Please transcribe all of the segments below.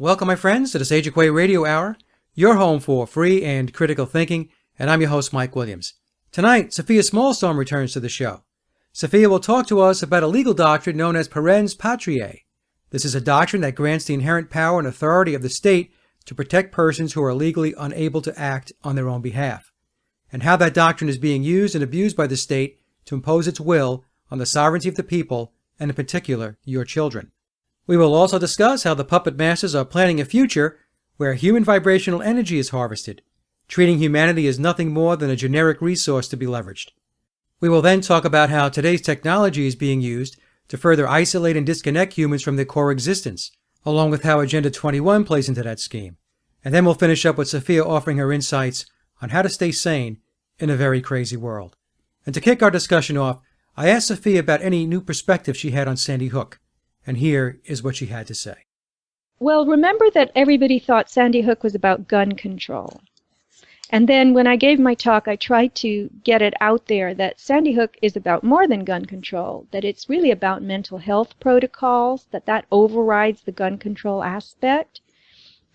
Welcome, my friends, to the Sage of Quay Radio Hour, your home for free and critical thinking, and I'm your host, Mike Williams. Tonight, Sofia Smallstorm returns to the show. Sofia will talk to us about a legal doctrine known as Parens Patriae. This is a doctrine that grants the inherent power and authority of the state to protect persons who are legally unable to act on their own behalf, and how that doctrine is being used and abused by the state to impose its will on the sovereignty of the people, and in particular, your children. We will also discuss how the puppet masters are planning a future where human vibrational energy is harvested, treating humanity as nothing more than a generic resource to be leveraged. We will then talk about how today's technology is being used to further isolate and disconnect humans from their core existence, along with how Agenda 21 plays into that scheme. And then we'll finish up with Sofia offering her insights on how to stay sane in a very crazy world. And to kick our discussion off, I asked Sofia about any new perspective she had on Sandy Hook. And here is what she had to say. Well, remember that everybody thought Sandy Hook was about gun control. And then when I gave my talk, I tried to get it out there that Sandy Hook is about more than gun control, that it's really about mental health protocols, that overrides the gun control aspect,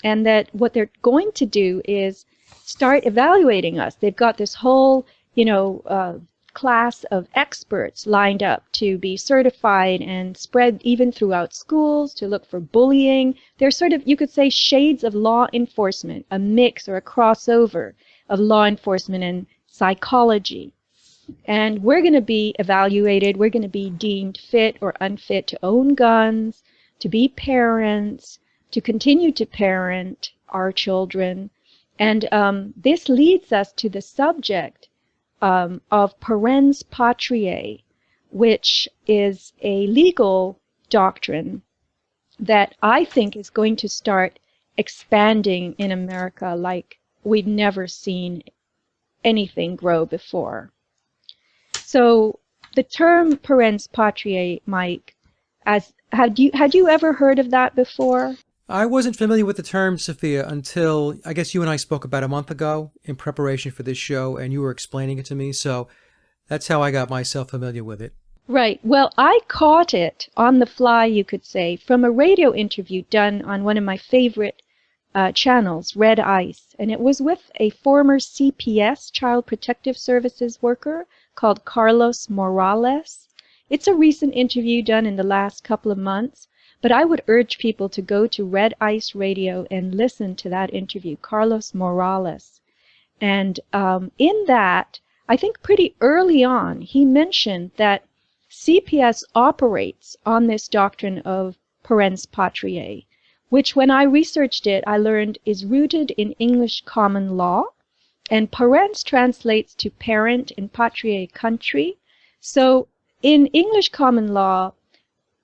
and that what they're going to do is start evaluating us. They've got this whole, class of experts lined up to be certified and spread even throughout schools to look for bullying. They're sort of, you could say, shades of law enforcement, a mix or a crossover of law enforcement and psychology. And we're going to be evaluated. We're going to be deemed fit or unfit to own guns, to be parents, to continue to parent our children. And this leads us to the subject of Parens Patriae, which is a legal doctrine that I think is going to start expanding in America like we've never seen anything grow before. So the term Parens Patriae, Mike, had you ever heard of that before? I wasn't familiar with the term, Sofia, until I guess you and I spoke about a month ago in preparation for this show, and you were explaining it to me, so that's how I got myself familiar with it. Right. Well, I caught it on the fly, you could say, from a radio interview done on one of my favorite channels, Red Ice, and it was with a former CPS, Child Protective Services worker, called Carlos Morales. It's a recent interview done in the last couple of months. But I would urge people to go to Red Ice Radio and listen to that interview, Carlos Morales. And in that, I think pretty early on, he mentioned that CPS operates on this doctrine of Parens Patriae, which when I researched it, I learned is rooted in English common law. And parens translates to parent and patriae, country. So in English common law,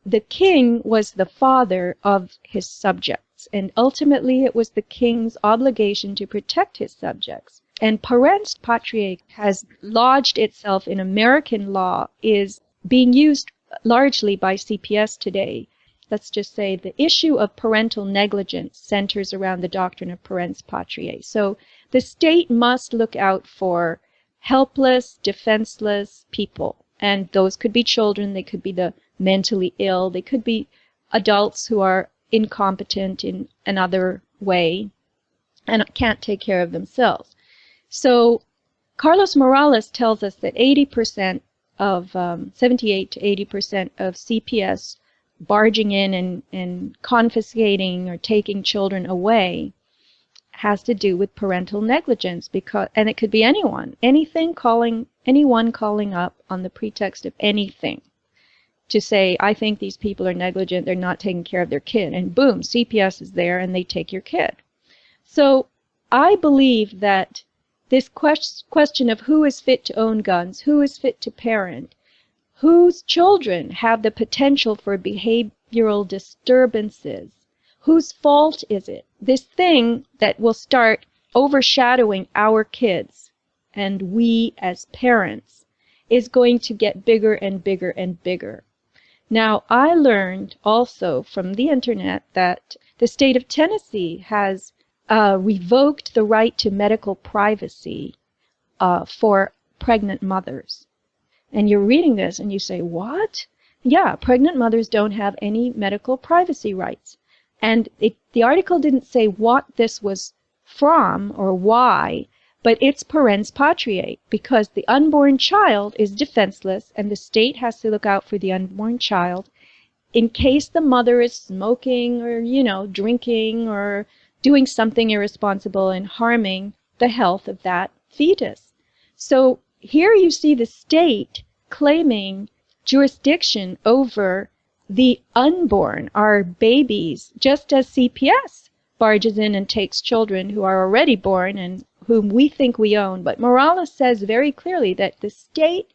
the king was the father of his subjects, and ultimately it was the king's obligation to protect his subjects. And Parens Patriae has lodged itself in American law, is being used largely by CPS today. Let's just say the issue of parental negligence centers around the doctrine of Parens Patriae. So the state must look out for helpless, defenseless people. And those could be children, they could be the mentally ill, they could be adults who are incompetent in another way and can't take care of themselves. So Carlos Morales tells us that 80% of, 78 to 80% of CPS barging in and confiscating or taking children away has to do with parental negligence, and it could be anyone calling up on the pretext of anything to say, I think these people are negligent, they're not taking care of their kid, and boom, CPS is there and they take your kid. So I believe that this question of who is fit to own guns, who is fit to parent, whose children have the potential for behavioral disturbances, whose fault is it? This thing that will start overshadowing our kids and we as parents is going to get bigger and bigger and bigger. Now, I learned also from the internet that the state of Tennessee has revoked the right to medical privacy for pregnant mothers. And you're reading this and you say, what? Yeah, pregnant mothers don't have any medical privacy rights. And the article didn't say what this was from or why, but it's Parens Patriae, because the unborn child is defenseless and the state has to look out for the unborn child in case the mother is smoking or, drinking or doing something irresponsible and harming the health of that fetus. So here you see the state claiming jurisdiction over the unborn, our babies, just as CPS barges in and takes children who are already born and whom we think we own. But Morales says very clearly that the state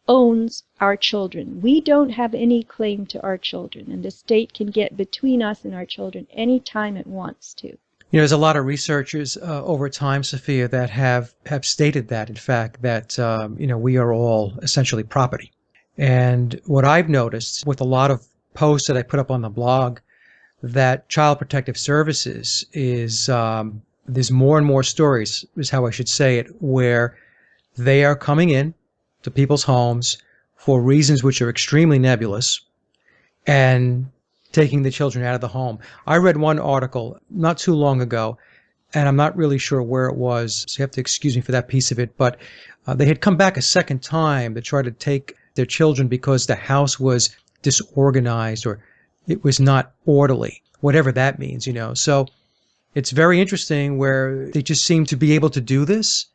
owns our children. We don't have any claim to our children, and the state can get between us and our children anytime it wants to. There's a lot of researchers over time, Sophia, that have stated that, in fact, that, we are all essentially property. And what I've noticed with a lot of posts that I put up on the blog, that Child Protective Services is, there's more and more stories, is how I should say it, where they are coming in to people's homes for reasons which are extremely nebulous and taking the children out of the home. I read one article not too long ago, and I'm not really sure where it was, so you have to excuse me for that piece of it, but they had come back a second time to try to take their children because the house was disorganized or it was not orderly, whatever that means, So it's very interesting where they just seem to be able to do this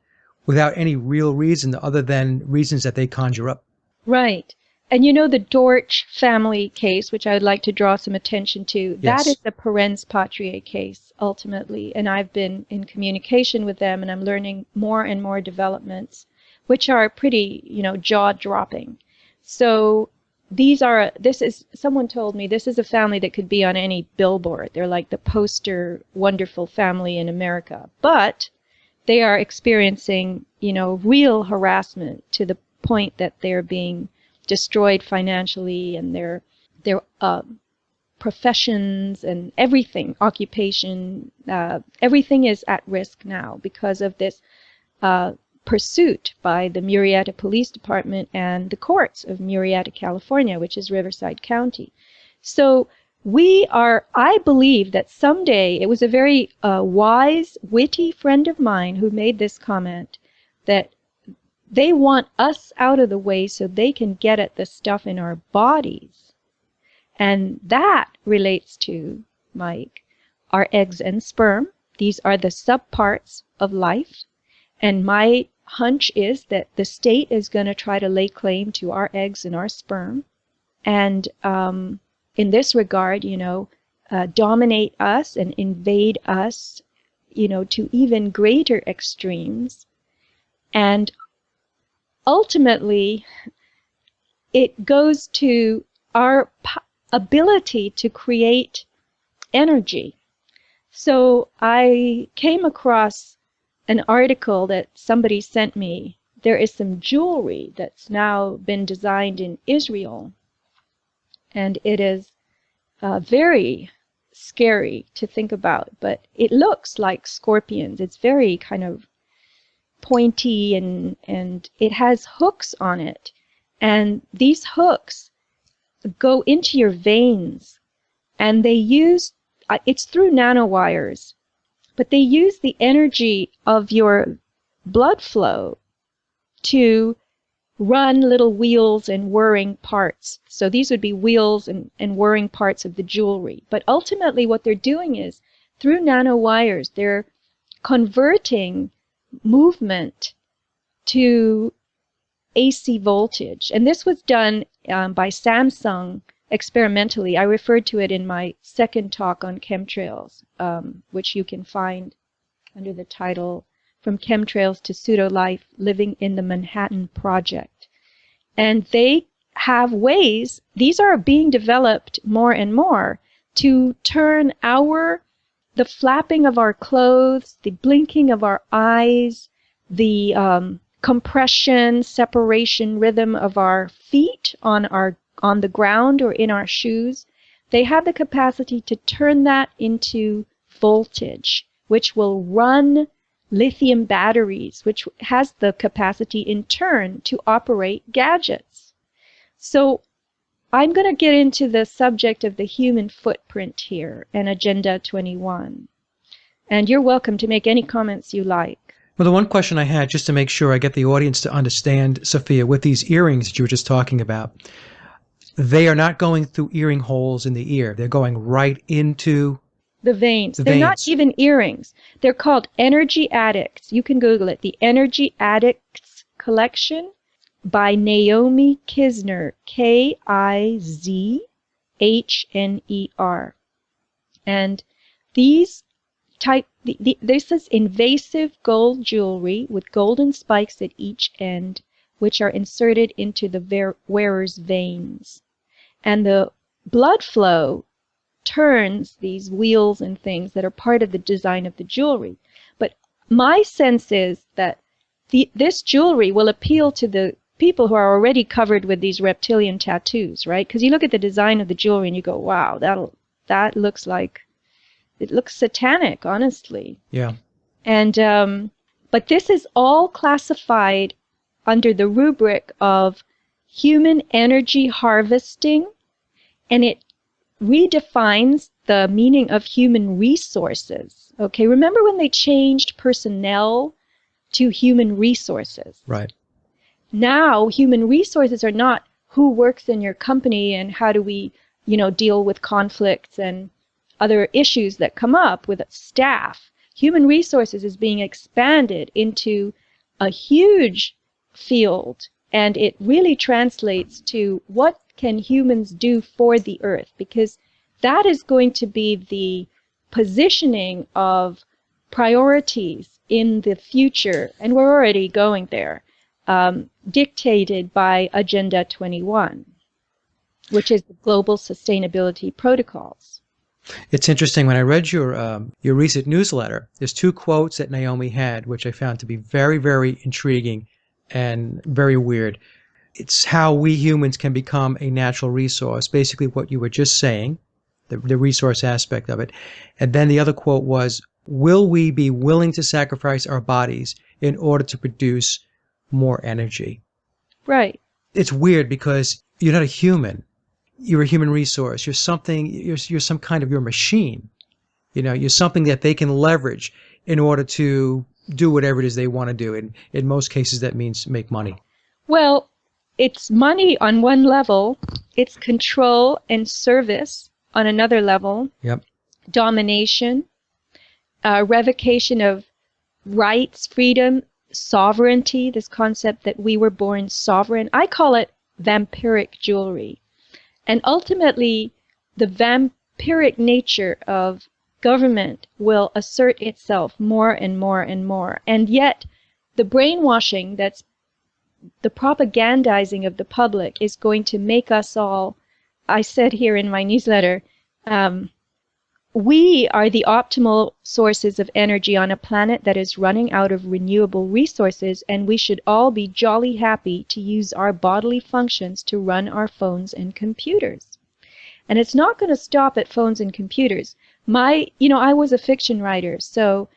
without any real reason other than reasons that they conjure up. Right. And the Dortch family case, which I would like to draw some attention to, Yes. That is the Parens Patriae case, ultimately. And I've been in communication with them, and I'm learning more and more developments, which are pretty, jaw-dropping. So someone told me, this is a family that could be on any billboard. They're like the poster wonderful family in America. But they are experiencing, real harassment to the point that they're being destroyed financially, and their professions and everything, occupation, everything is at risk now because of this pursuit by the Murrieta Police Department and the courts of Murrieta, California, which is Riverside County. So I believe that someday, it was a very wise, witty friend of mine who made this comment, that they want us out of the way so they can get at the stuff in our bodies. And that relates to, Mike, our eggs and sperm. These are the subparts of life. And my hunch is that the state is going to try to lay claim to our eggs and our sperm. And in this regard, dominate us and invade us, to even greater extremes. And ultimately, it goes to our ability to create energy. So I came across an article that somebody sent me. There is some jewelry that's now been designed in Israel, and it is very scary to think about, but it looks like scorpions. It's very kind of pointy, and it has hooks on it, and these hooks go into your veins, and they use it's through nanowires, but they use the energy of your blood flow to run little wheels and whirring parts. So these would be wheels and whirring parts of the jewelry. But ultimately what they're doing is, through nanowires, they're converting movement to AC voltage. And this was done by Samsung experimentally. I referred to it in my second talk on chemtrails, which you can find under the title From Chemtrails to Pseudo-Life, Living in the Manhattan Project. And they have ways, these are being developed more and more, to turn the flapping of our clothes, the blinking of our eyes, the compression, separation rhythm of our feet on the ground or in our shoes. They have the capacity to turn that into voltage, which will run lithium batteries, which has the capacity in turn to operate gadgets. So I'm going to get into the subject of the human footprint here and Agenda 21. And you're welcome to make any comments you like. Well, the one question I had, just to make sure I get the audience to understand, Sophia, with these earrings that you were just talking about, they are not going through earring holes in the ear. They're going right into the veins. the They're not veins. even earrings. They're called Energy Addicts. You can Google it. The Energy Addicts Collection by Naomi Kizner, Kizhner. And these this is invasive gold jewelry with golden spikes at each end, which are inserted into the wearer's veins. And the blood flow turns these wheels and things that are part of the design of the jewelry. But my sense is that this jewelry will appeal to the people who are already covered with these reptilian tattoos, right? Because you look at the design of the jewelry and you go, wow, that looks like, it looks satanic, honestly. Yeah. And but this is all classified under the rubric of human energy harvesting, and it redefines the meaning of human resources. Okay, remember when they changed personnel to human resources? Right. Now, human resources are not who works in your company and how do we, deal with conflicts and other issues that come up with staff. Human resources is being expanded into a huge field, and it really translates to what can humans do for the earth, because that is going to be the positioning of priorities in the future, and we're already going there, dictated by Agenda 21, which is the Global Sustainability Protocols. It's interesting. When I read your recent newsletter, there's two quotes that Naomi had, which I found to be very, very intriguing and very weird. It's how we humans can become a natural resource, basically what you were just saying, the resource aspect of it. And then the other quote was, will we be willing to sacrifice our bodies in order to produce more energy? Right. It's weird because you're not a human. You're a human resource. You're something. You're some kind of your machine. You're something that they can leverage in order to do whatever it is they want to do. And in most cases, that means make money. Well, it's money on one level. It's control and service on another level. Yep. Domination, revocation of rights, freedom, sovereignty. This concept that we were born sovereign. I call it vampiric jewelry. And ultimately, the vampiric nature of government will assert itself more and more and more. And yet, the brainwashing, that's the propagandizing of the public, is going to make us all, I said here in my newsletter, we are the optimal sources of energy on a planet that is running out of renewable resources, and we should all be jolly happy to use our bodily functions to run our phones and computers. And it's not going to stop at phones and computers. I was a fiction writer, so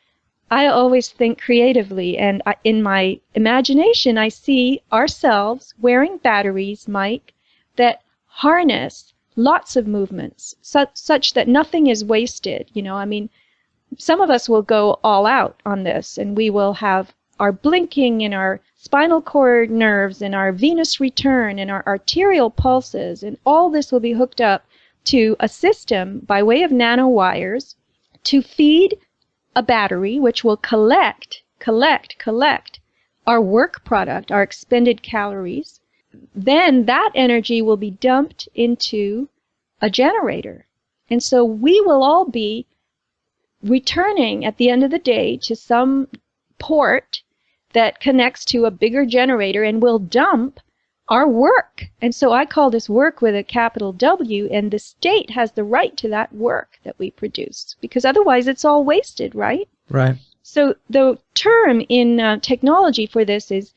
I always think creatively, and in my imagination I see ourselves wearing batteries, Mike, that harness lots of movements, such that nothing is wasted. Some of us will go all out on this, and we will have our blinking in our spinal cord nerves and our venous return and our arterial pulses, and all this will be hooked up to a system by way of nanowires to feed a battery, which will collect our work product, our expended calories. Then that energy will be dumped into a generator. And so we will all be returning at the end of the day to some port that connects to a bigger generator and will dump our work. And so I call this work with a capital W, and the state has the right to that work that we produce, because otherwise it's all wasted, right? Right. So the term in technology for this is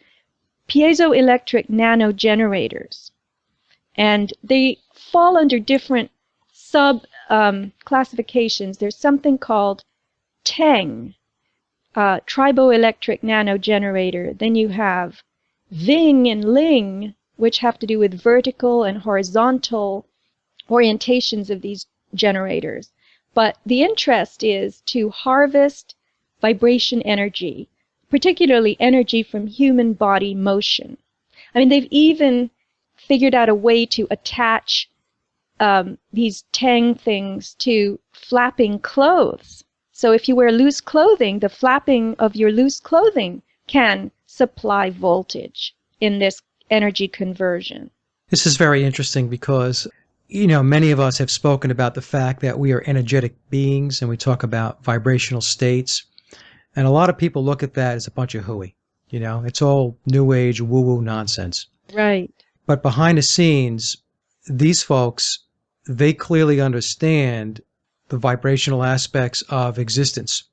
piezoelectric nanogenerators. And they fall under different sub-classifications. There's something called TENG, triboelectric nanogenerator. Then you have VING and LING, which have to do with vertical and horizontal orientations of these generators. But the interest is to harvest vibration energy, particularly energy from human body motion. I mean, they've even figured out a way to attach these tang things to flapping clothes. So if you wear loose clothing, the flapping of your loose clothing can supply voltage in this energy conversion. This is very interesting because, many of us have spoken about the fact that we are energetic beings and we talk about vibrational states. And a lot of people look at that as a bunch of hooey. It's all new age woo-woo nonsense. Right. But behind the scenes, these folks, they clearly understand the vibrational aspects of existence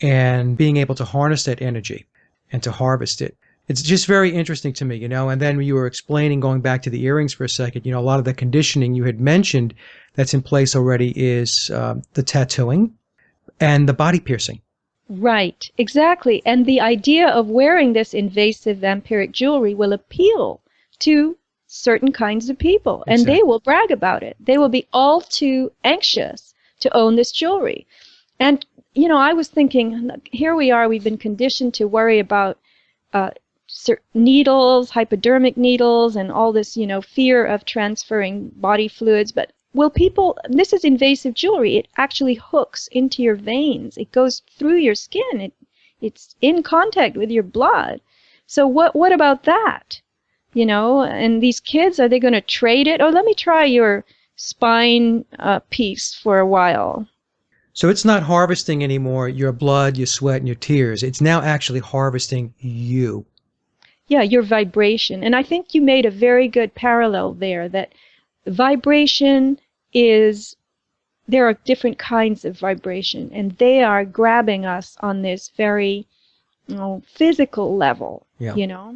and being able to harness that energy and to harvest it. It's just very interesting to me, and then you were explaining, going back to the earrings for a second, a lot of the conditioning you had mentioned that's in place already is the tattooing and the body piercing. Right, exactly. And the idea of wearing this invasive vampiric jewelry will appeal to certain kinds of people, and Exactly. they will brag about it. They will be all too anxious to own this jewelry. And, I was thinking, here we are, we've been conditioned to worry about needles, hypodermic needles, and all this, fear of transferring body fluids. But will people, this is invasive jewelry. It actually hooks into your veins. It goes through your skin. It's in contact with your blood. So what about that? And these kids, are they going to trade it? Oh, let me try your spine piece for a while. So it's not harvesting anymore your blood, your sweat, and your tears. It's now actually harvesting you. Yeah, your vibration. And I think you made a very good parallel there, that vibration is, there are different kinds of vibration, and they are grabbing us on this very physical level, Yeah.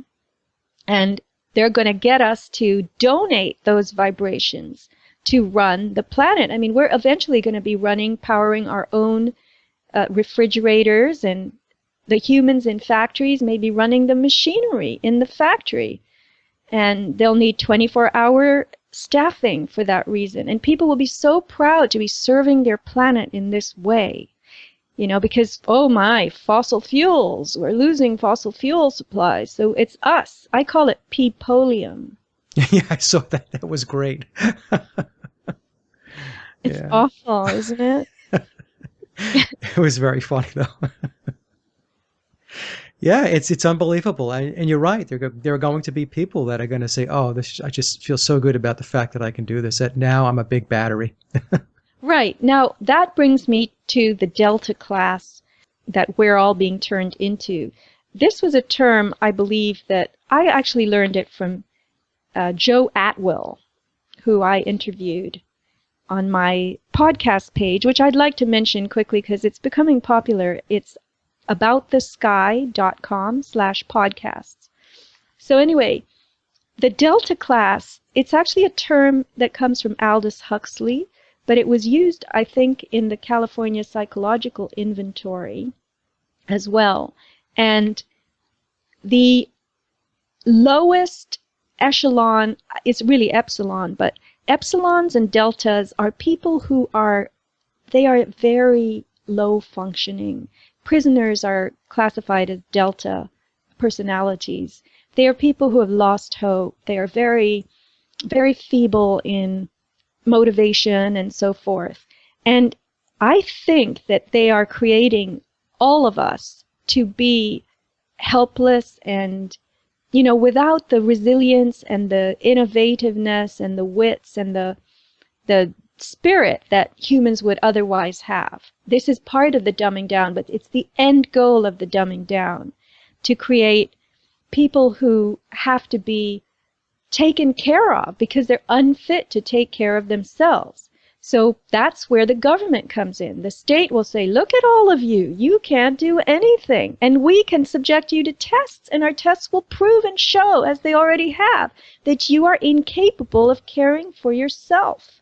And they're going to get us to donate those vibrations to run the planet. I mean, we're eventually going to be powering our own refrigerators, and the humans in factories may be running the machinery in the factory. And they'll need 24-hour staffing for that reason. And people will be so proud to be serving their planet in this way, because, oh my, fossil fuels, we're losing fossil fuel supplies. So it's us. I call it peepolium. Yeah, I saw that. That was great. It's awful, isn't it? It was very funny, though. Yeah, it's unbelievable. And you're right. There are going to be people that are going to say, oh, I just feel so good about the fact that I can do this, that now I'm a big battery. Right. Now, that brings me to the Delta class that we're all being turned into. This was a term, I believe, that I actually learned it from Joe Atwill, who I interviewed on my podcast page, which I'd like to mention quickly because it's becoming popular. It's aboutthesky.com/podcasts. So anyway, the Delta class, it's actually a term that comes from Aldous Huxley, but it was used, I think, in the California Psychological Inventory as well. And the lowest echelon is really epsilon, but epsilons and deltas are people who they are very low functioning. Prisoners are classified as delta personalities. They are people who have lost hope. They are very, very feeble in motivation and so forth. And I think that they are creating all of us to be helpless and, without the resilience and the innovativeness and the wits and the spirit that humans would otherwise have. This is part of the dumbing down, but it's the end goal of the dumbing down, to create people who have to be taken care of because they're unfit to take care of themselves. So that's where the government comes in. The state will say, look at all of you. You can't do anything. And we can subject you to tests, and our tests will prove and show, as they already have, that you are incapable of caring for yourself.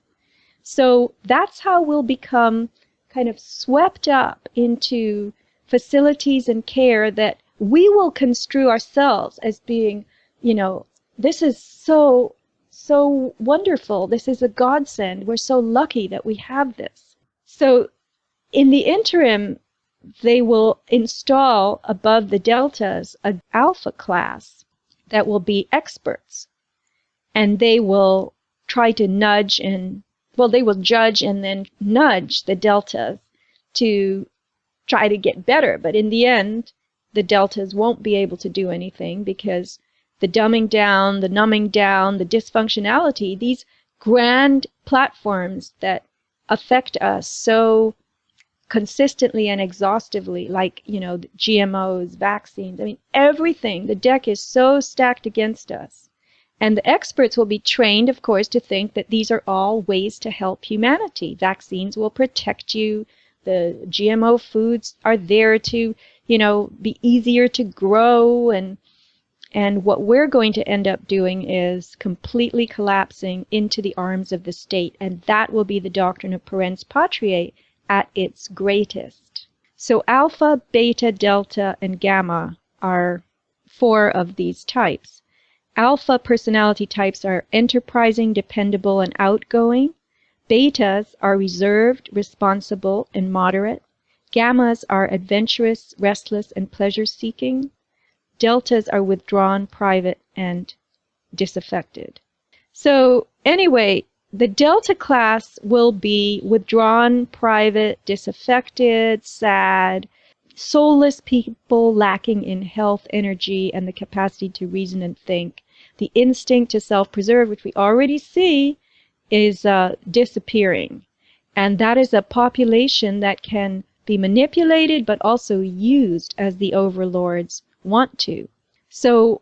So that's how we'll become kind of swept up into facilities and care that we will construe ourselves as being, this is so wonderful. This is a godsend. We're so lucky that we have this. So in the interim, they will install above the deltas an alpha class that will be experts. And they will try to nudge and, well, they will judge and then nudge the deltas to try to get better. But in the end, the deltas won't be able to do anything because the dumbing down, the numbing down, the dysfunctionality, these grand platforms that affect us so consistently and exhaustively, like, GMOs, vaccines, I mean, everything, the deck is so stacked against us. And the experts will be trained, of course, to think that these are all ways to help humanity. Vaccines will protect you. The GMO foods are there to, be easier to grow. And what we're going to end up doing is completely collapsing into the arms of the state. And that will be the doctrine of Parens Patriae at its greatest. So alpha, beta, delta, and gamma are 4 of these types. Alpha personality types are enterprising, dependable, and outgoing. Betas are reserved, responsible, and moderate. Gammas are adventurous, restless, and pleasure-seeking. Deltas are withdrawn, private, and disaffected. So anyway, the delta class will be withdrawn, private, disaffected, sad, soulless people lacking in health, energy, and the capacity to reason and think. The instinct to self-preserve, which we already see, is disappearing. And that is a population that can be manipulated but also used as the overlords want to. So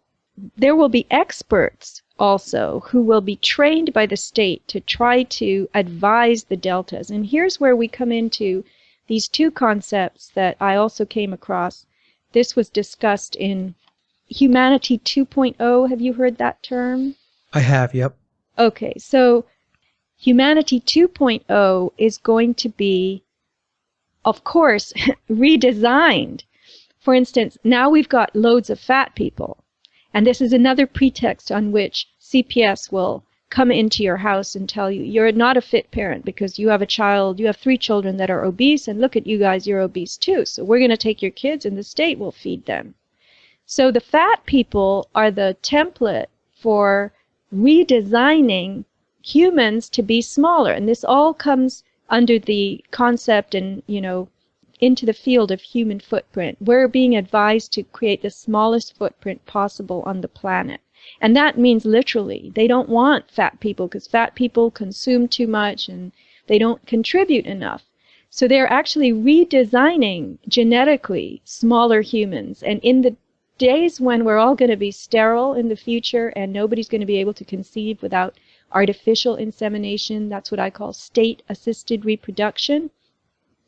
there will be experts also who will be trained by the state to try to advise the deltas. And here's where we come into these 2 concepts that I also came across. This was discussed in Humanity 2.0. Have you heard that term? I have, yep. Okay, so Humanity 2.0 is going to be, of course, redesigned. For instance, now we've got loads of fat people. And this is another pretext on which CPS will come into your house and tell you, you're not a fit parent because you have a child, you have 3 children that are obese, and look at you guys, you're obese too. So we're going to take your kids and the state will feed them. So the fat people are the template for redesigning humans to be smaller. And this all comes under the concept and, into the field of human footprint. We're being advised to create the smallest footprint possible on the planet. And that means literally, they don't want fat people because fat people consume too much and they don't contribute enough. So they're actually redesigning genetically smaller humans. And in the days when we're all going to be sterile in the future and nobody's going to be able to conceive without artificial insemination, that's what I call state-assisted reproduction,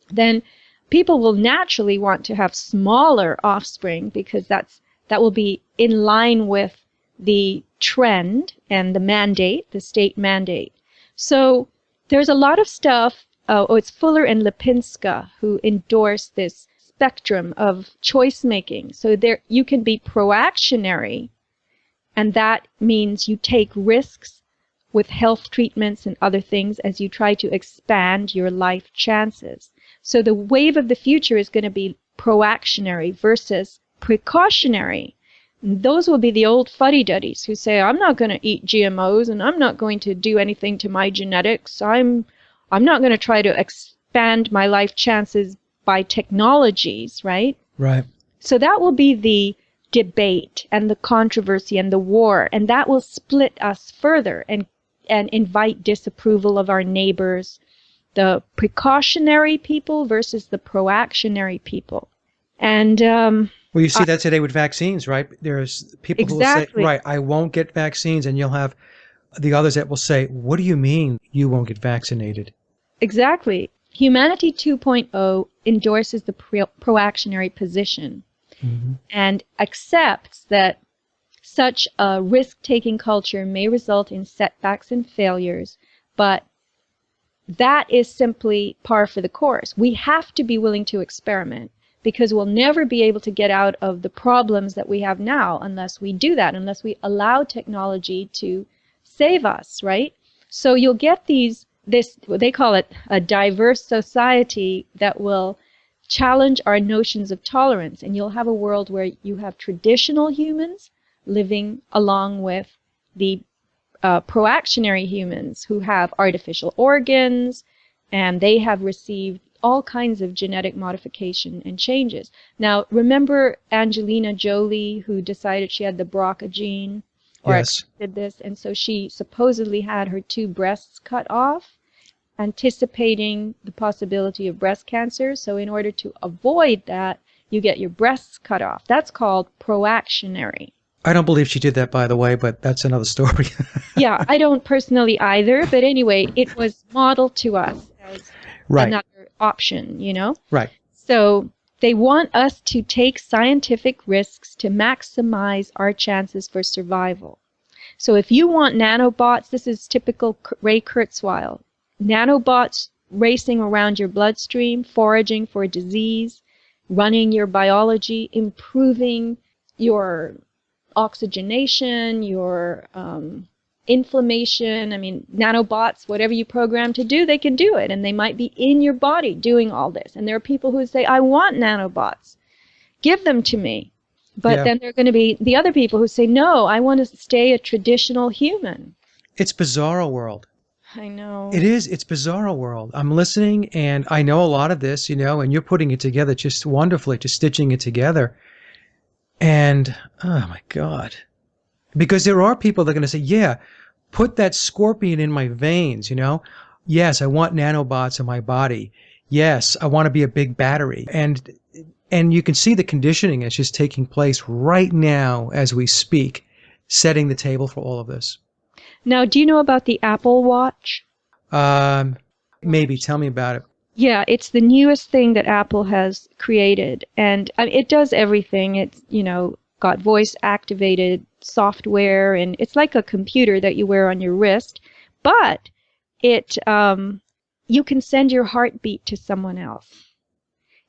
then people will naturally want to have smaller offspring because that will be in line with the trend and the mandate, the state mandate. So there's a lot of stuff. It's Fuller and Lipinska who endorse this spectrum of choice making. So there you can be proactionary, and that means you take risks with health treatments and other things as you try to expand your life chances. So the wave of the future is going to be proactionary versus precautionary. And those will be the old fuddy-duddies who say, I'm not going to eat GMOs and I'm not going to do anything to my genetics. I'm not going to try to expand my life chances by technologies, right? Right. So that will be the debate and the controversy and the war, and that will split us further and invite disapproval of our neighbors, the precautionary people versus the proactionary people. And well, you see that today with vaccines, right? There's people who will say, right, I won't get vaccines, and you'll have the others that will say, what do you mean you won't get vaccinated? Exactly. Humanity 2.0 endorses the proactionary position and accepts that such a risk-taking culture may result in setbacks and failures, but that is simply par for the course. We have to be willing to experiment. because we'll never be able to get out of the problems that we have now unless we do that, unless we allow technology to save us, right? So you'll get this, they call it a diverse society that will challenge our notions of tolerance. And you'll have a world where you have traditional humans living along with the proactionary humans who have artificial organs, and they have received all kinds of genetic modification and changes. Now, remember Angelina Jolie, who decided she had the BRCA gene? Or Yes. did this, and so she supposedly had her 2 breasts cut off, anticipating the possibility of breast cancer. So in order to avoid that, you get your breasts cut off. That's called proactionary. I don't believe she did that, by the way, but that's another story. Yeah, I don't personally either, but anyway, it was modeled to us as Right. another option, you know? Right. So they want us to take scientific risks to maximize our chances for survival. So if you want nanobots, this is typical Ray Kurzweil, nanobots racing around your bloodstream, foraging for disease, running your biology, improving your oxygenation, your inflammation. I mean, nanobots, whatever you program to do, they can do it. And they might be in your body doing all this. And there are people who say, I want nanobots. Give them to me. But then there are going to be the other people who say, no, I want to stay a traditional human. It's bizarro world. I know. It is. It's bizarro world. I'm listening, and I know a lot of this, and you're putting it together just wonderfully, just stitching it together. And, oh my God. Because there are people that are going to say, yeah, put that scorpion in my veins, Yes, I want nanobots in my body. Yes, I want to be a big battery. And you can see the conditioning is just taking place right now as we speak, setting the table for all of this. Now, do you know about the Apple Watch? Maybe. Tell me about it. Yeah, it's the newest thing that Apple has created, and it does everything. It's, got voice-activated software, and it's like a computer that you wear on your wrist, but you can send your heartbeat to someone else.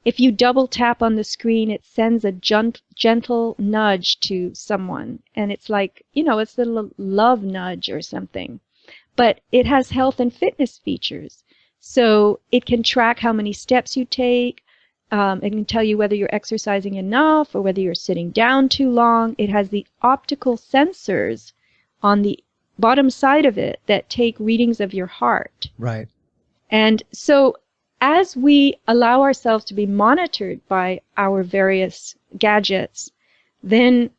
If you double tap on the screen, it sends a gentle nudge to someone, and it's like, it's a little love nudge or something. But it has health and fitness features. So it can track how many steps you take. It can tell you whether you're exercising enough or whether you're sitting down too long. It has the optical sensors on the bottom side of it that take readings of your heart. Right. And so as we allow ourselves to be monitored by our various gadgets, then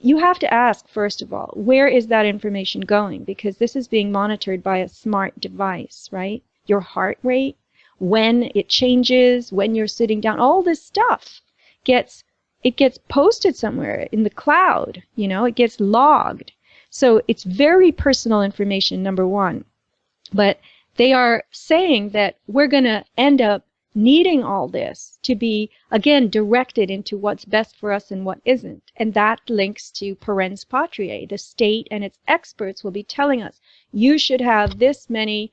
you have to ask, first of all, where is that information going? Because this is being monitored by a smart device, right? Your heart rate, when it changes, when you're sitting down, all this stuff gets posted somewhere in the cloud, it gets logged. So it's very personal information, number one. But they are saying that we're going to end up needing all this to be, again, directed into what's best for us and what isn't. And that links to Parens Patriae. The state and its experts will be telling us, you should have this many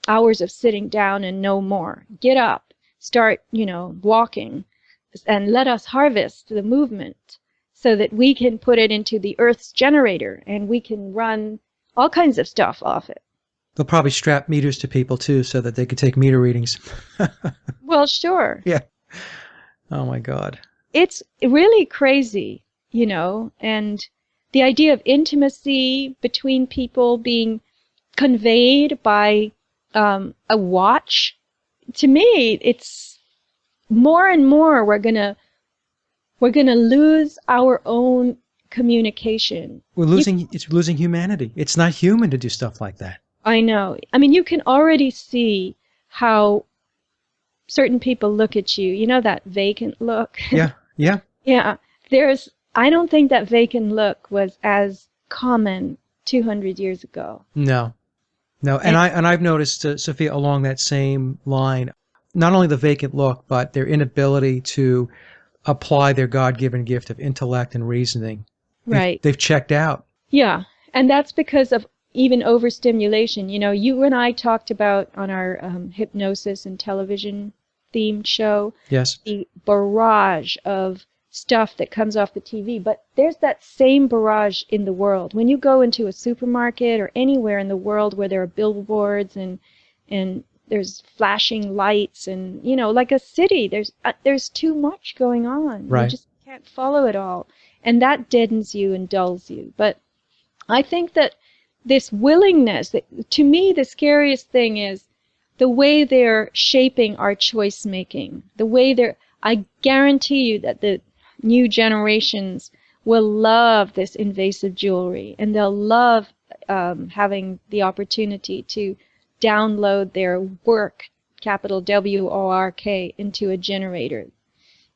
hours of sitting down and no more. Get up, start, walking, and let us harvest the movement so that we can put it into the Earth's generator and we can run all kinds of stuff off it. They'll probably strap meters to people, too, so that they can take meter readings. Well, sure. Yeah. Oh, my God. It's really crazy, and the idea of intimacy between people being conveyed by a watch, to me, it's more and more we're gonna lose our own communication. It's losing humanity. It's not human to do stuff like that. I know. I mean, you can already see how certain people look at you. That vacant look. Yeah, yeah. Yeah. I don't think that vacant look was as common 200 years ago. No. And I've noticed, Sophia, along that same line, not only the vacant look, but their inability to apply their God-given gift of intellect and reasoning. Right. They've checked out. Yeah. And that's because of even overstimulation. You and I talked about on our hypnosis and television themed show, Yes. the barrage of stuff that comes off the TV. But there's that same barrage in the world. When you go into a supermarket or anywhere in the world where there are billboards and there's flashing lights and, you know, like a city, there's too much going on. Right. You just can't follow it all. And that deadens you and dulls you. But I think that this willingness, to me, the scariest thing is the way they're shaping our choice making. The way I guarantee you that the new generations will love this invasive jewelry, and they'll love having the opportunity to download their work, capital W-O-R-K, into a generator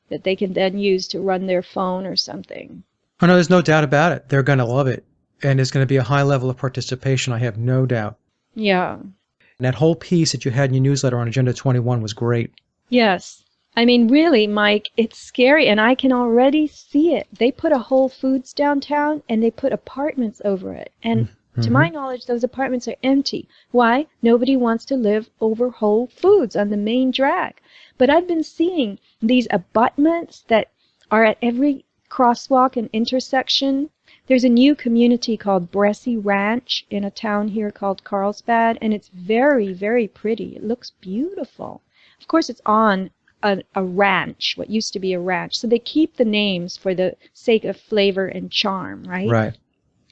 that they can then use to run their phone or something. Oh, no, there's no doubt about it. They're going to love it. And there's going to be a high level of participation, I have no doubt. Yeah. And that whole piece that you had in your newsletter on Agenda 21 was great. Yes. I mean, really, Mike, it's scary, and I can already see it. They put a Whole Foods downtown, and they put apartments over it. And to my knowledge, those apartments are empty. Why? Nobody wants to live over Whole Foods on the main drag. But I've been seeing these abutments that are at every crosswalk and intersection. There's a new community called Bressy Ranch in a town here called Carlsbad, and it's very, very pretty. It looks beautiful. Of course, it's on a ranch, what used to be a ranch. So they keep the names for the sake of flavor and charm, right? Right.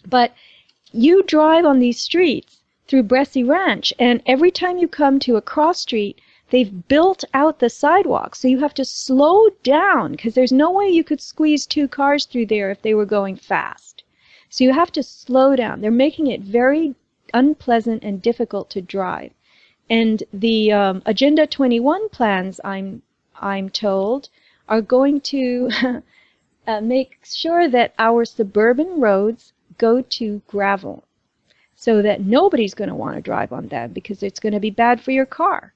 But you drive on these streets through Bressy Ranch, and every time you come to a cross street, they've built out the sidewalk. So you have to slow down because there's no way you could squeeze two cars through there if they were going fast. So you have to slow down. They're making it very unpleasant and difficult to drive. And the Agenda 21 plans, I'm told, are going to make sure that our suburban roads go to gravel so that nobody's going to want to drive on them because it's going to be bad for your car.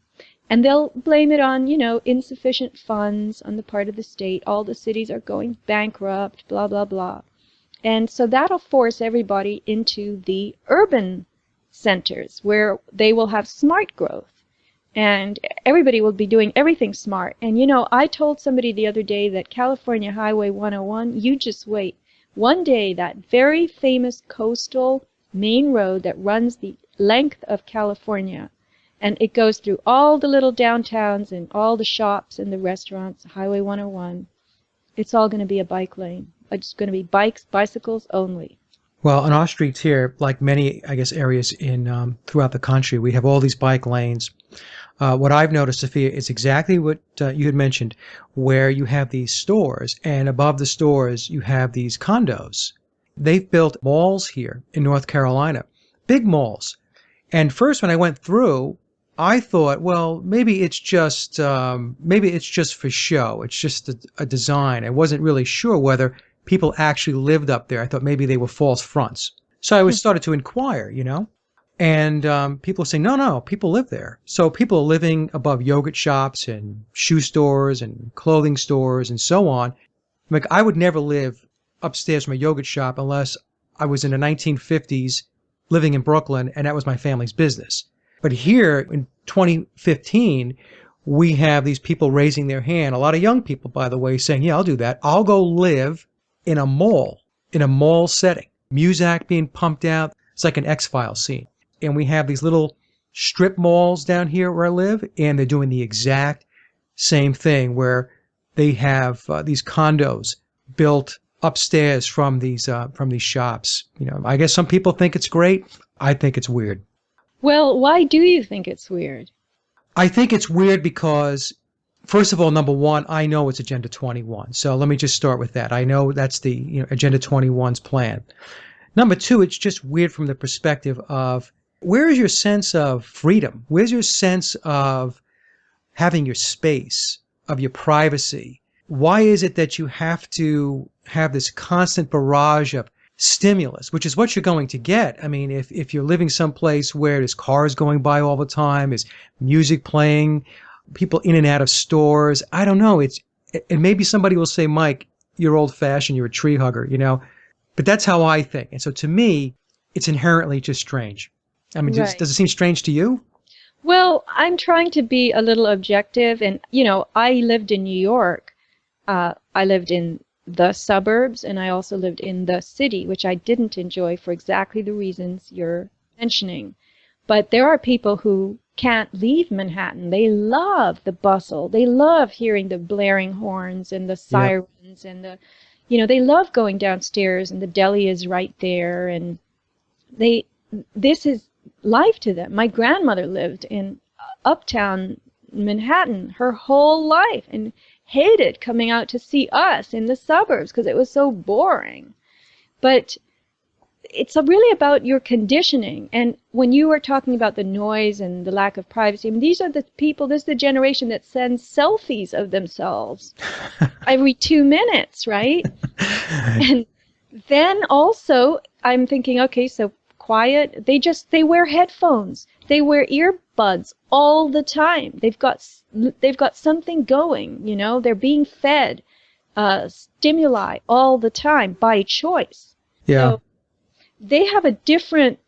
And they'll blame it on, insufficient funds on the part of the state. All the cities are going bankrupt, blah, blah, blah. And so that'll force everybody into the urban centers where they will have smart growth. And everybody will be doing everything smart. And, I told somebody the other day that California Highway 101, you just wait. One day, that very famous coastal main road that runs the length of California, and it goes through all the little downtowns and all the shops and the restaurants, Highway 101, it's all going to be a bike lane. It's going to be bicycles only. Well, on our streets here, like many, I guess, areas in throughout the country, we have all these bike lanes. What I've noticed, Sophia, is exactly what you had mentioned, where you have these stores, and above the stores, you have these condos. They've built malls here in North Carolina, big malls. And first, when I went through, I thought, well, maybe it's just for show. It's just a design. I wasn't really sure whether people actually lived up there. I thought maybe they were false fronts. So I started to inquire, And people say, no, people live there. So people are living above yogurt shops and shoe stores and clothing stores and so on. Like, I would never live upstairs from a yogurt shop unless I was in the 1950s living in Brooklyn and that was my family's business. But here in 2015, we have these people raising their hand, a lot of young people, by the way, saying, yeah, I'll do that. I'll go live in a mall setting. Muzak being pumped out. It's like an X-Files scene. And we have these little strip malls down here where I live, and they're doing the exact same thing where they have these condos built upstairs from these shops. I guess some people think it's great. I think it's weird. Well, why do you think it's weird? I think it's weird because, first of all, number one, I know it's Agenda 21. So let me just start with that. I know that's the Agenda 21's plan. Number two, it's just weird from the perspective of, where is your sense of freedom? Where's your sense of having your space, of your privacy? Why is it that you have to have this constant barrage of stimulus, which is what you're going to get? I mean, if you're living someplace where there's cars going by all the time, there's music playing, people in and out of stores, I don't know. And maybe somebody will say, Mike, you're old-fashioned, you're a tree hugger, But that's how I think. And so to me, it's inherently just strange. I mean, Right. Does it seem strange to you? Well, I'm trying to be a little objective, and I lived in New York. I lived in the suburbs, and I also lived in the city, which I didn't enjoy for exactly the reasons you're mentioning. But there are people who can't leave Manhattan. They love the bustle. They love hearing the blaring horns and the Yep. sirens and they love going downstairs and the deli is right there, and they this is life to them. My grandmother lived in uptown Manhattan her whole life and hated coming out to see us in the suburbs because it was so boring. But it's really about your conditioning. And when you were talking about the noise and the lack of privacy, I mean, these are the people, this is the generation that sends selfies of themselves every 2 minutes, right? And then also, I'm thinking, okay, so quiet. They wear headphones. They wear earbuds all the time. They've got something going, They're being fed stimuli all the time by choice. Yeah. So they have a different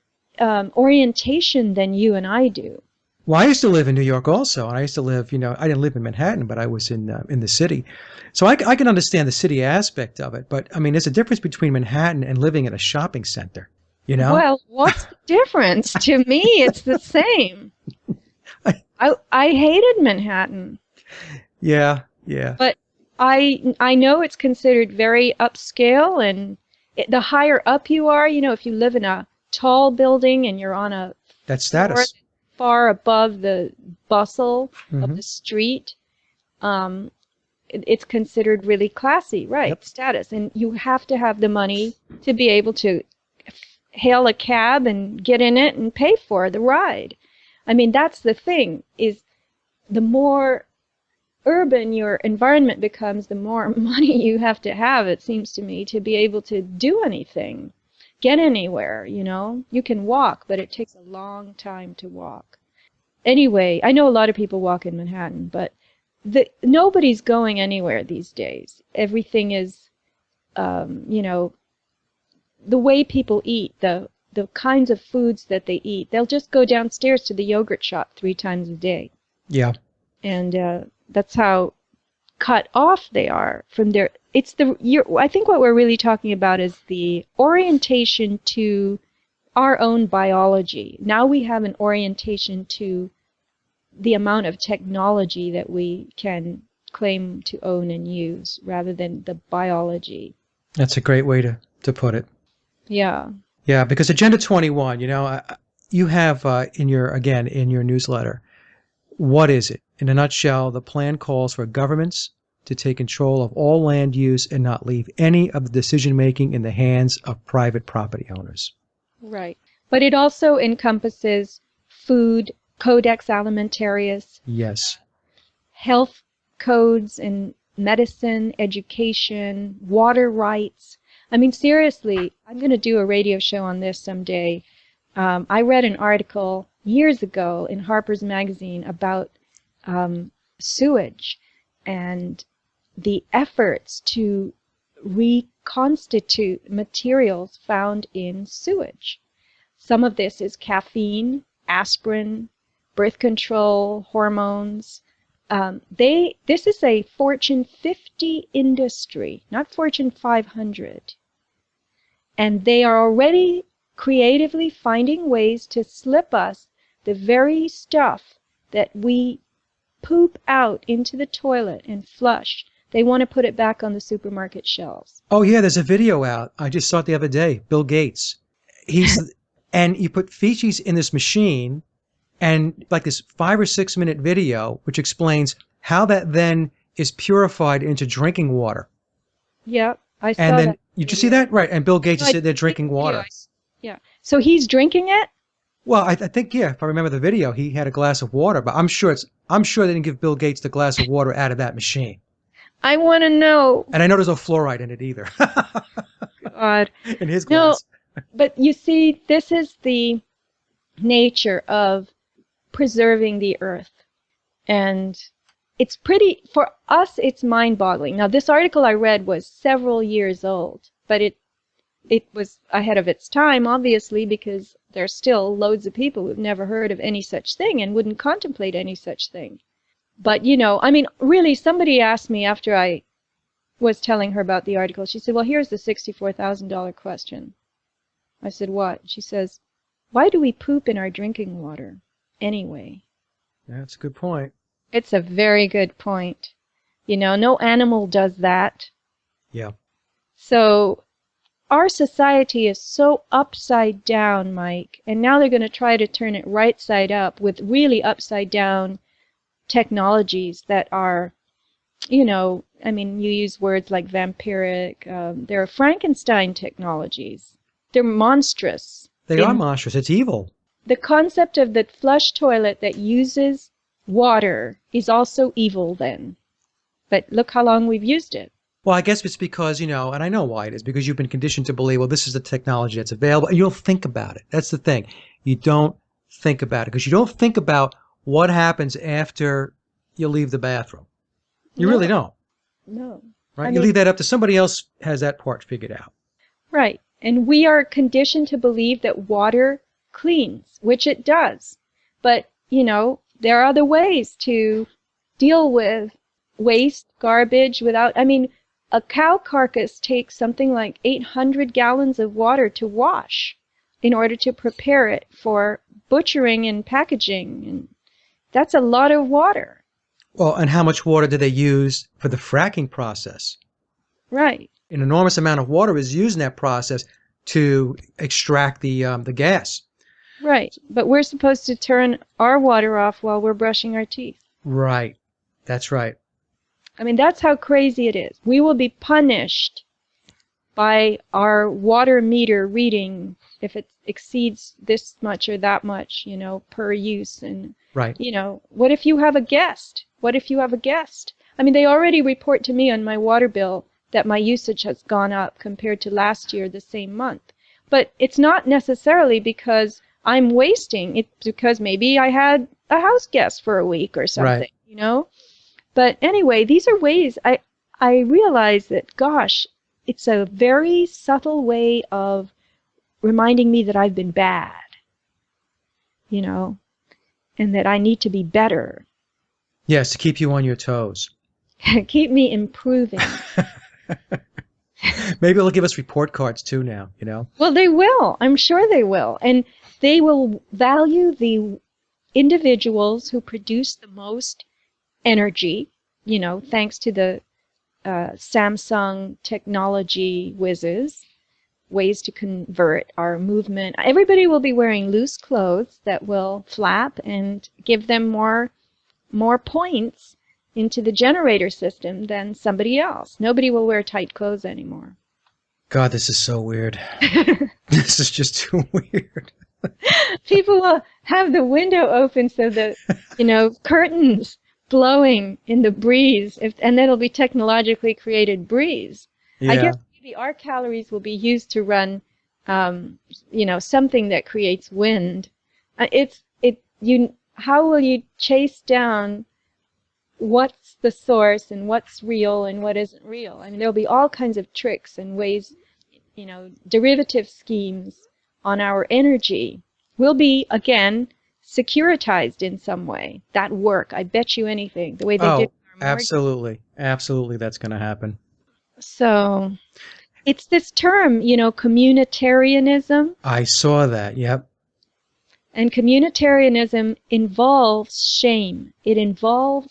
orientation than you and I do. Well, I used to live in New York also, and I used to live, I didn't live in Manhattan, but I was in the city. So I can understand the city aspect of it. But, I mean, there's a difference between Manhattan and living in a shopping center, Well, what's the difference? To me, it's the same. I hated Manhattan. Yeah, yeah. But I know it's considered very upscale, and the higher up you are, if you live in a tall building and you're on a That's floor status. far above the bustle of Hmm. the street, it's considered really classy, right? Yep. Status. And you have to have the money to be able to hail a cab and get in it and pay for the ride. I mean, that's the thing, is the more urban your environment becomes, the more money you have to have, it seems to me, to be able to do anything, get anywhere, You can walk, but it takes a long time to walk. Anyway, I know a lot of people walk in Manhattan, but nobody's going anywhere these days. Everything is, the way people eat, the kinds of foods that they eat. They'll just go downstairs to the yogurt shop 3 times a day. Yeah. And that's how cut off they are from their. I think what we're really talking about is the orientation to our own biology. Now we have an orientation to the amount of technology that we can claim to own and use rather than the biology. That's a great way to put it. Yeah. Yeah, because Agenda 21, you have in your newsletter, what is it? In a nutshell, the plan calls for governments to take control of all land use and not leave any of the decision-making in the hands of private property owners. Right. But it also encompasses food, codex alimentarius, Yes. health codes and medicine, education, water rights. I mean, seriously, I'm going to do a radio show on this someday. I read an article years ago in Harper's Magazine about sewage and the efforts to reconstitute materials found in sewage. Some of this is caffeine, aspirin, birth control, hormones. This is a Fortune 50 industry, not Fortune 500. And they are already creatively finding ways to slip us the very stuff that we poop out into the toilet and flush. They want to put it back on the supermarket shelves. Oh, yeah, there's a video out. I just saw it the other day. Bill Gates. And you put feces in this machine and like this 5 or 6 minute video, which explains how that then is purified into drinking water. Yep, I saw And then, that. you just see that? Right. And Bill Gates is sitting there drinking water. Yeah. So he's drinking it? Well, I think, yeah, if I remember the video, he had a glass of water, but I'm sure they didn't give Bill Gates the glass of water out of that machine. I want to know. And I know there's no fluoride in it either. God. In his glass. No, but you see, this is the nature of preserving the earth. And it's for us, it's mind-boggling. Now, this article I read was several years old, but it was ahead of its time, obviously, because there's still loads of people who've never heard of any such thing and wouldn't contemplate any such thing. But, I mean, really, somebody asked me after I was telling her about the article, she said, well, here's the $64,000 question. I said, what? She says, why do we poop in our drinking water anyway? That's a good point. It's a very good point. No animal does that. Yeah. So our society is so upside down, Mike, and now they're going to try to turn it right side up with really upside down technologies that are, I mean, you use words like vampiric. There are Frankenstein technologies. They're monstrous. They are monstrous. It's evil. The concept of the flush toilet that uses water is also evil then. But look how long we've used it. Well, I guess it's because, and I know why it is, because you've been conditioned to believe, well, this is the technology that's available, and you don't think about it. That's the thing. You don't think about it, because you don't think about what happens after you leave the bathroom. You really don't. No. Right? You leave that up to somebody else has that part figured out. Right. And we are conditioned to believe that water cleans, which it does. But, there are other ways to deal with waste, garbage without, I mean, a cow carcass takes something like 800 gallons of water to wash in order to prepare it for butchering and packaging. And that's a lot of water. Well, and how much water do they use for the fracking process? Right. An enormous amount of water is used in that process to extract the gas. Right. But we're supposed to turn our water off while we're brushing our teeth. Right. That's right. I mean, that's how crazy it is. We will be punished by our water meter reading if it exceeds this much or that much, per use. And, right. What if you have a guest? What if you have a guest? I mean, they already report to me on my water bill that my usage has gone up compared to last year, the same month. But it's not necessarily because I'm wasting. It's because maybe I had a house guest for a week or something, But anyway, these are ways I realize that, gosh, it's a very subtle way of reminding me that I've been bad, and that I need to be better. Yes, to keep you on your toes. Keep me improving. Maybe they'll give us report cards too now, Well, they will. I'm sure they will. And they will value the individuals who produce the most energy, thanks to the Samsung technology whizzes, ways to convert our movement. Everybody will be wearing loose clothes that will flap and give them more points into the generator system than somebody else. Nobody will wear tight clothes anymore. God, this is so weird. This is just too weird. People will have the window open so that, curtains blowing in the breeze, and that'll be technologically created breeze. Yeah. I guess maybe our calories will be used to run, something that creates wind. How will you chase down what's the source and what's real and what isn't real? I mean, there'll be all kinds of tricks and ways, derivative schemes on our energy. Will be, again, securitized in some way. That work, I bet you anything, the way they did with our mortgage. Absolutely. Absolutely, that's going to happen. So, it's this term, communitarianism. I saw that, yep. And communitarianism involves shame. It involves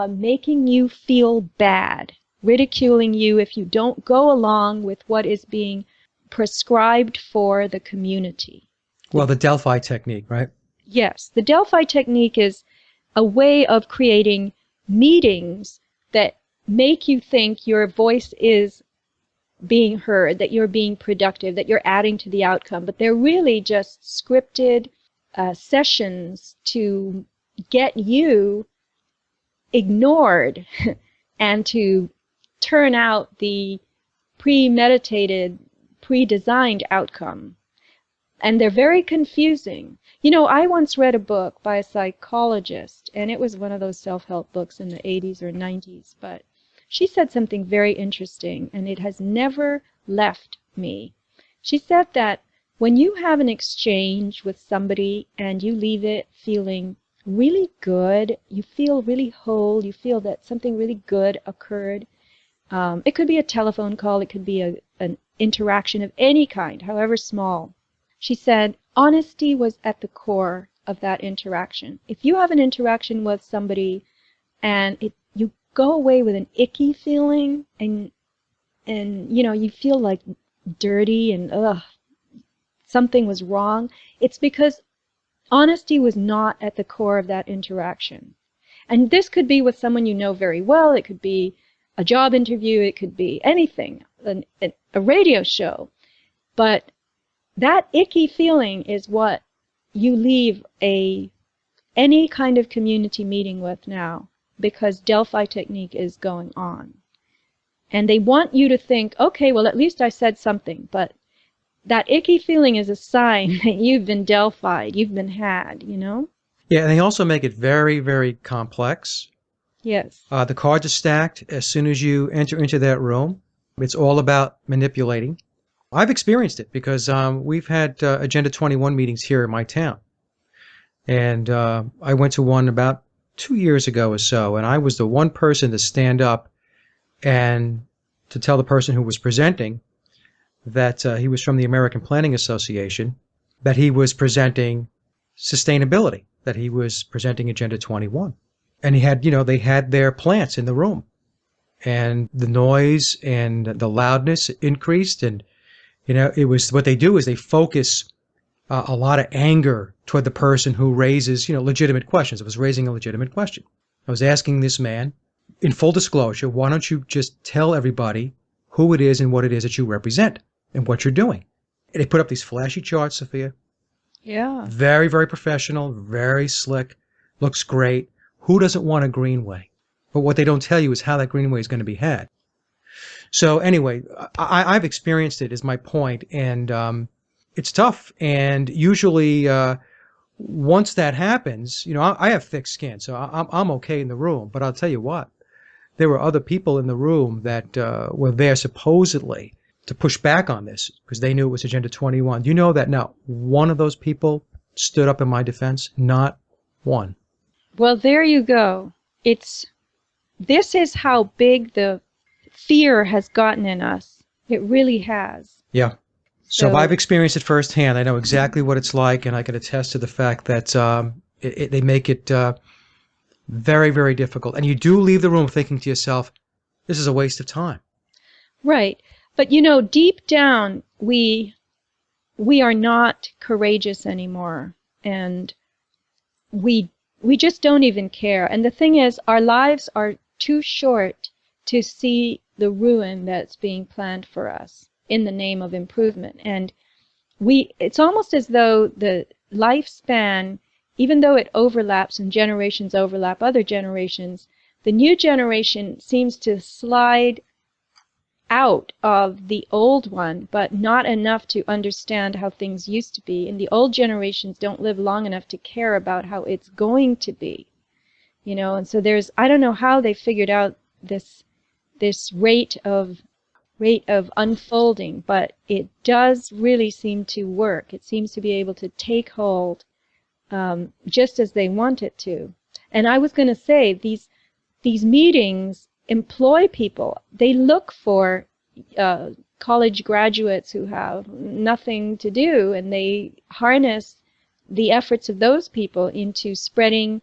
making you feel bad, ridiculing you if you don't go along with what is being prescribed for the community. Well, the Delphi technique, right? Yes. The Delphi technique is a way of creating meetings that make you think your voice is being heard, that you're being productive, that you're adding to the outcome. But they're really just scripted sessions to get you ignored and to turn out the premeditated, pre-designed outcome. And they're very confusing. I once read a book by a psychologist, and it was one of those self-help books in the 80s or 90s, but she said something very interesting, and it has never left me. She said that when you have an exchange with somebody and you leave it feeling really good, you feel really whole, you feel that something really good occurred. It could be a telephone call, it could be an interaction of any kind, however small. She said honesty was at the core of that interaction. If you have an interaction with somebody and you go away with an icky feeling and you feel like dirty and something was wrong, it's because honesty was not at the core of that interaction. And this could be with someone you know very well, it could be a job interview, it could be anything, a radio show. But that icky feeling is what you leave any kind of community meeting with now, because Delphi technique is going on. And they want you to think, okay, well, at least I said something, but that icky feeling is a sign that you've been Delphi'd, you've been had, Yeah, and they also make it very, very complex. Yes. The cards are stacked as soon as you enter into that room. It's all about manipulating. I've experienced it because we've had Agenda 21 meetings here in my town. And I went to one about 2 years ago or so, and I was the one person to stand up and to tell the person who was presenting that he was from the American Planning Association, that he was presenting sustainability, that he was presenting Agenda 21. And he had, they had their plants in the room. And the noise and the loudness increased. And, it was what they do is they focus a lot of anger toward the person who raises, legitimate questions. I was raising a legitimate question. I was asking this man, in full disclosure, why don't you just tell everybody who it is and what it is that you represent and what you're doing? And they put up these flashy charts, Sophia. Yeah. Very, very professional, very slick, looks great. Who doesn't want a greenway? But what they don't tell you is how that greenway is going to be had. So anyway, I've experienced it, is my point, and it's tough. And usually, once that happens, I have thick skin, so I'm okay in the room. But I'll tell you what, there were other people in the room that were there supposedly to push back on this because they knew it was Agenda 21. You know that not one of those people stood up in my defense? Not one. Well, there you go. This is how big the fear has gotten in us. It really has. Yeah. So I've experienced it firsthand. I know exactly what it's like, and I can attest to the fact that they make it very, very difficult. And you do leave the room thinking to yourself, this is a waste of time. Right. But, deep down, we are not courageous anymore. And we just don't even care. And the thing is, our lives are too short to see the ruin that's being planned for us in the name of improvement. And it's almost as though the lifespan, even though it overlaps and generations overlap other generations, the new generation seems to slide out of the old one, but not enough to understand how things used to be. And the old generations don't live long enough to care about how it's going to be. And so I don't know how they figured out this rate of unfolding, but it does really seem to work. It seems to be able to take hold just as they want it to. And I was going to say, these meetings employ people. They look for college graduates who have nothing to do, and they harness the efforts of those people into spreading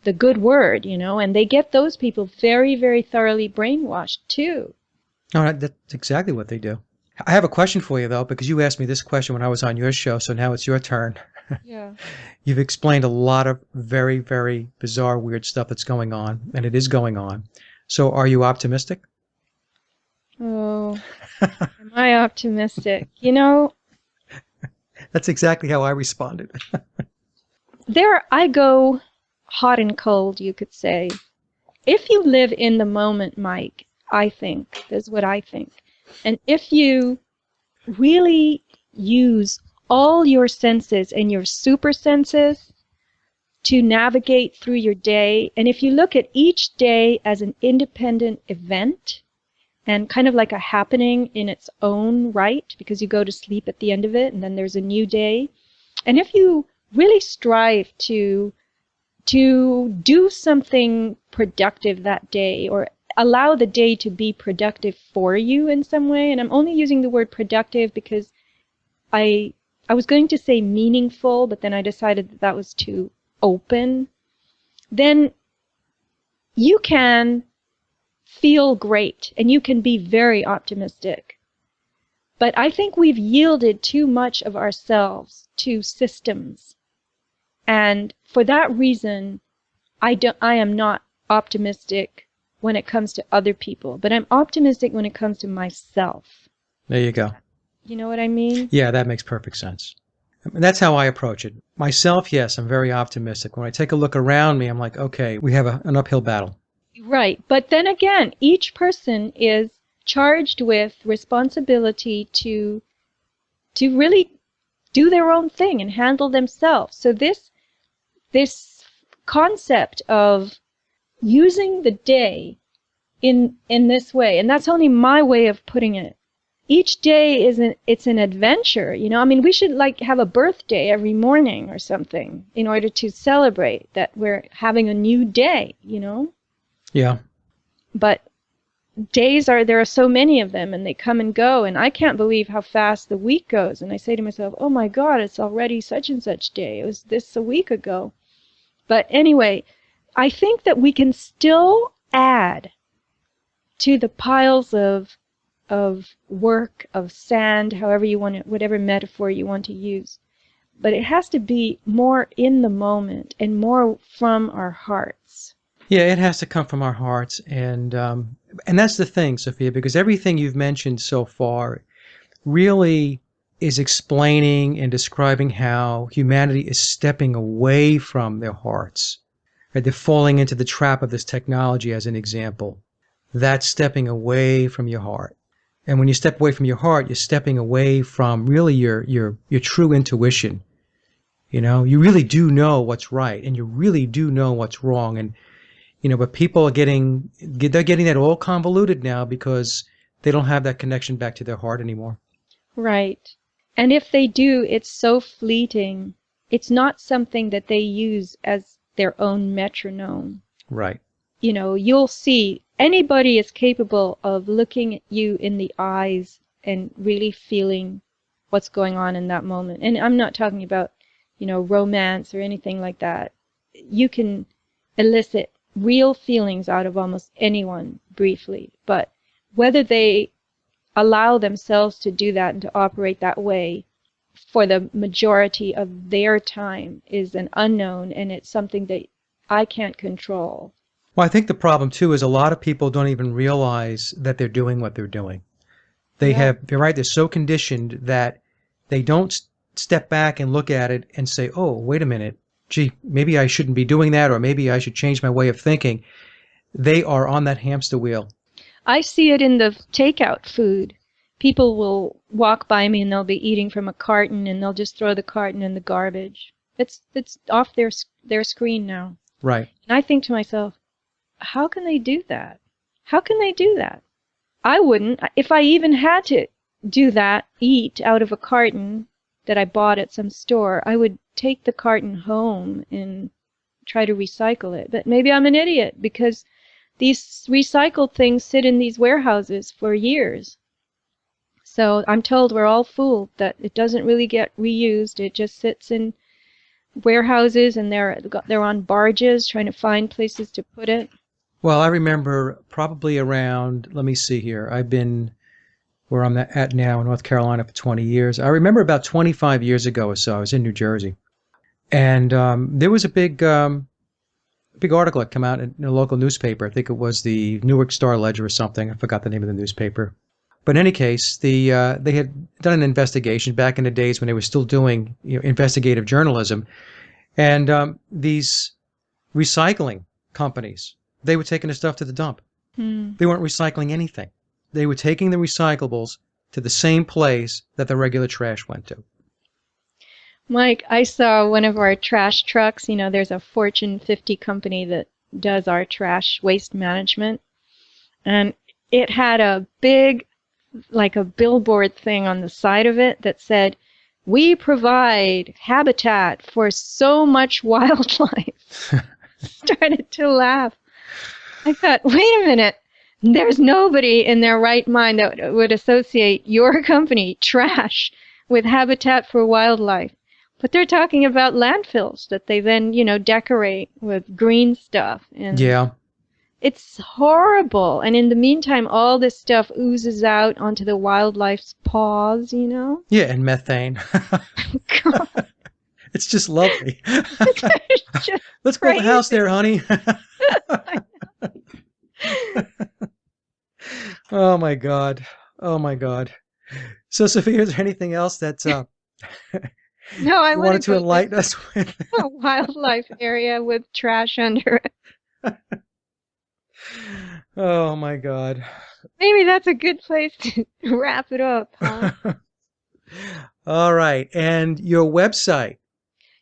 the good word, and they get those people very, very thoroughly brainwashed too. No, that's exactly what they do. I have a question for you, though, because you asked me this question when I was on your show, so now it's your turn. Yeah. You've explained a lot of very, very bizarre, weird stuff that's going on, and it is going on. So are you optimistic? Oh, am I optimistic? That's exactly how I responded. I go hot and cold, you could say. If you live in the moment, Mike, I think, that's what I think. And if you really use all your senses and your super senses to navigate through your day, and if you look at each day as an independent event, and kind of like a happening in its own right, because you go to sleep at the end of it and then there's a new day. And if you really strive to do something productive that day, or allow the day to be productive for you in some way, and I'm only using the word productive because I was going to say meaningful, but then I decided that that was too open, then you can feel great and you can be very optimistic. But I think we've yielded too much of ourselves to systems. And for that reason, I am not optimistic when it comes to other people, but I'm optimistic when it comes to myself. There you go. You know what I mean? Yeah, that makes perfect sense. And that's how I approach it. Myself, yes, I'm very optimistic. When I take a look around me, I'm like, okay, we have an uphill battle. Right. But then again, each person is charged with responsibility to really do their own thing and handle themselves. So this concept of using the day in this way, and that's only my way of putting it. Each day it's an adventure, you know. I mean, we should like have a birthday every morning or something in order to celebrate that we're having a new day, you know. Yeah. But there are so many of them, and they come and go, and I can't believe how fast the week goes. And I say to myself, oh my God, it's already such and such day. It was this a week ago. But anyway, I think that we can still add to the piles of work, of sand, however you want it, whatever metaphor you want to use. But it has to be more in the moment and more from our hearts. Yeah, it has to come from our hearts, and that's the thing, Sophia, because everything you've mentioned so far really is explaining and describing how humanity is stepping away from their hearts. Right? They're falling into the trap of this technology, as an example. That's stepping away from your heart. And when you step away from your heart, you're stepping away from really your true intuition. You know, you really do know what's right, and you really do know what's wrong. And you know, but people are getting that all convoluted now because they don't have that connection back to their heart anymore. Right. And if they do, it's so fleeting. It's not something that they use as their own metronome. Right. You know, you'll see anybody is capable of looking at you in the eyes and really feeling what's going on in that moment. And I'm not talking about, you know, romance or anything like that. You can elicit real feelings out of almost anyone briefly, but whether they allow themselves to do that and to operate that way for the majority of their time is an unknown, and it's something that I can't control. Well, I think the problem too is a lot of people don't even realize that they're doing what they're doing. You're right, they're so conditioned that they don't step back and look at it and say, oh, wait a minute, gee, maybe I shouldn't be doing that, or maybe I should change my way of thinking. They are on that hamster wheel. I see it in the takeout food. People will walk by me and they'll be eating from a carton, and they'll just throw the carton in the garbage. It's off their screen now. Right. And I think to myself, how can they do that? How can they do that? I wouldn't. If I even had to do that, eat out of a carton that I bought at some store, I would take the carton home and try to recycle it. But maybe I'm an idiot, because these recycled things sit in these warehouses for years. So I'm told we're all fooled that it doesn't really get reused. It just sits in warehouses, and they're on barges trying to find places to put it. Well, I remember probably around, let me see here, I've been where I'm at now in North Carolina for 20 years. I remember about 25 years ago or so, I was in New Jersey. And there was a big article that came out in a local newspaper. I think it was the Newark Star-Ledger or something. I forgot the name of the newspaper. But in any case, they had done an investigation back in the days when they were still doing investigative journalism. And these recycling companies, they were taking the stuff to the dump. They weren't recycling anything. They were taking the recyclables to the same place that the regular trash went to. Mike, I saw one of our trash trucks. You know, there's a Fortune 50 company that does our trash waste management. And it had a big, like a billboard thing on the side of it that said, "We provide habitat for so much wildlife." Started to laugh. I thought, wait a minute. There's nobody in their right mind that would associate your company, Trash, with Habitat for Wildlife. But they're talking about landfills that they then, decorate with green stuff. And Yeah. it's horrible. And in the meantime, all this stuff oozes out onto the wildlife's paws, Yeah, and methane. God, It's just lovely. it's just Let's build a house crazy. there, honey. Oh my God. Oh my God. So, Sophia, is there anything else that No, I you want wanted to to go live enlighten us with? in a wildlife area with trash under it. Oh my God. Maybe that's a good place to wrap it up, huh? All right. And your website.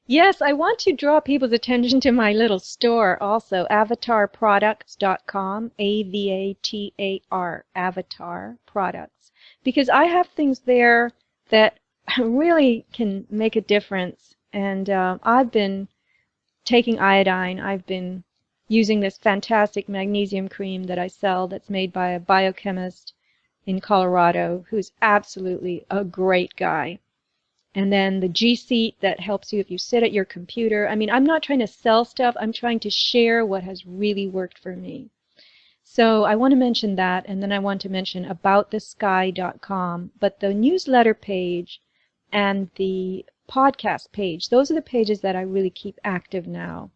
Yes, I want to draw people's attention to my little store also, avatarproducts.com, AVATAR, Avatar Products, because I have things there that really can make a difference. And I've been taking iodine. I've been using this fantastic magnesium cream that I sell that's made by a biochemist in Colorado who's absolutely a great guy. And then the G Seat that helps you if you sit at your computer. I mean, I'm not trying to sell stuff. I'm trying to share what has really worked for me. So I want to mention that, and then I want to mention aboutthesky.com. But the newsletter page and the podcast page, those are the pages that I really keep active now.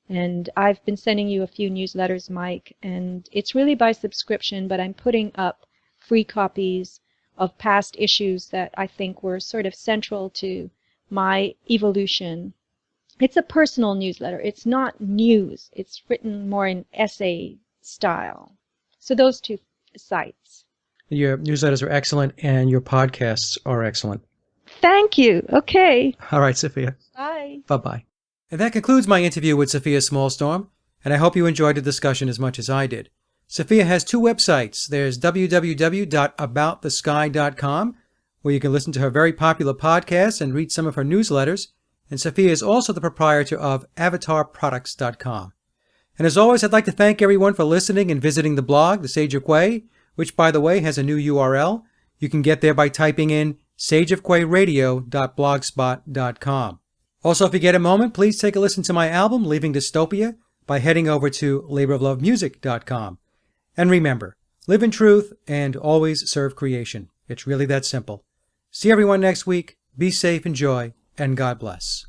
And I've been sending you a few newsletters, Mike, and it's really by subscription, but I'm putting up free copies of past issues that I think were sort of central to my evolution. It's a personal newsletter. It's not news. It's written more in essay style. So those two sites. Your newsletters are excellent, and your podcasts are excellent. Thank you. Okay. All right, Sophia. Bye. Bye-bye. And that concludes my interview with Sofia Smallstorm, and I hope you enjoyed the discussion as much as I did. Sophia has two websites. There's www.aboutthesky.com, where you can listen to her very popular podcasts and read some of her newsletters. And Sophia is also the proprietor of avatarproducts.com. And as always, I'd like to thank everyone for listening and visiting the blog, The Sage of Quay, which, by the way, has a new URL. You can get there by typing in sageofquayradio.blogspot.com. Also, if you get a moment, please take a listen to my album, Leaving Dystopia, by heading over to laboroflovemusic.com. And remember, live in truth and always serve creation. It's really that simple. See everyone next week. Be safe, enjoy, and God bless.